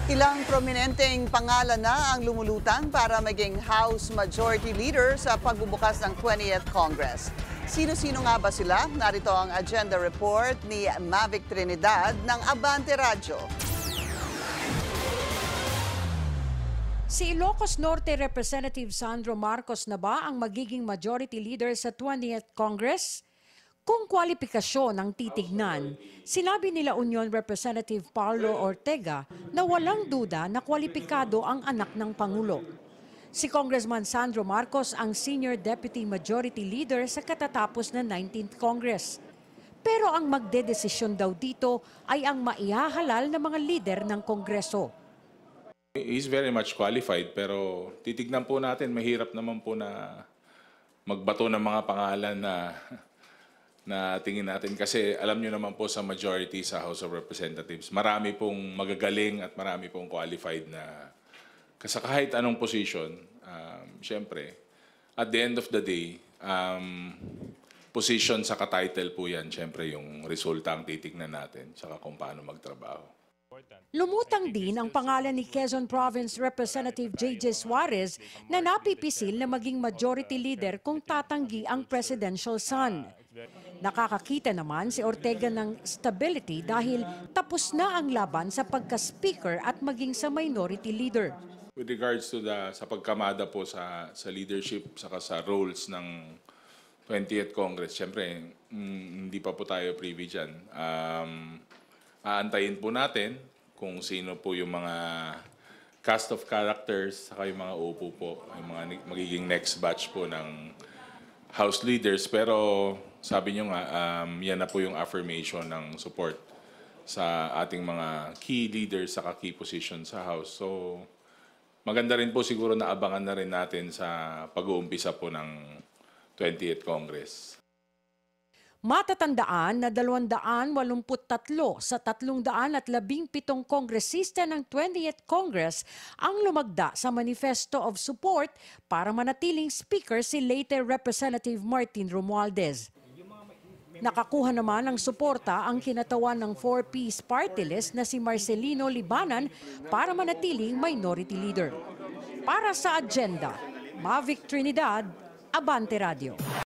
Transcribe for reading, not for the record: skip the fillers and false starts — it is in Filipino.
Ilang prominenteng pangalan na ang lumulutang para maging House Majority Leader sa pagbubukas ng 20th Congress. Sino-sino nga ba sila? Narito ang agenda report ni Mavic Trinidad ng Abante Radyo. Si Ilocos Norte Representative Sandro Marcos na ba ang magiging Majority Leader sa 20th Congress? Kung kwalipikasyon ang titignan, sinabi nila Union Representative Paulo Ortega na walang duda na kwalipikado ang anak ng Pangulo. Si Congressman Sandro Marcos ang Senior Deputy Majority Leader sa katatapos na 19th Congress. Pero ang magdedesisyon daw dito ay ang maihahalal na mga lider ng Kongreso. He's very much qualified pero titignan po natin, mahirap naman po na magbato ng mga pangalan na tingin natin kasi alam nyo naman po sa majority sa House of Representatives, marami pong magagaling at marami pong qualified na kasi kahit anong position, syempre, at the end of the day, position sa ka-title po yan, syempre yung resulta ang titignan natin saka kung paano magtrabaho. Lumutang din ang pangalan ni Quezon Province Representative J.J. Suarez na napipisil na maging majority leader kung tatanggi ang presidential son. Nakakakita naman si Ortega ng stability dahil tapos na ang laban sa pagka-speaker at maging sa minority leader. With regards to sa pagkamada po sa leadership saka sa roles ng 20th Congress, syempre hindi pa po tayo privy dyan. Aantayin po natin kung sino po yung mga cast of characters saka yung mga upo po, yung mga magiging next batch po ng House leaders. Pero sabi nyo nga, yan na po yung affirmation ng support sa ating mga key leaders sa key position sa House. So maganda rin po siguro na abangan na rin natin sa pag-uumpisa po ng 20th Congress. Matatandaan na 283 sa 317 kongresista ng 20th Congress ang lumagda sa Manifesto of Support para manatiling speaker si late Representative Martin Romualdez. Nakakuha naman ng suporta ang kinatawan ng 4-piece party list na si Marcelino Libanan para manatiling minority leader. Para sa agenda, Mavic Trinidad, Abante Radio.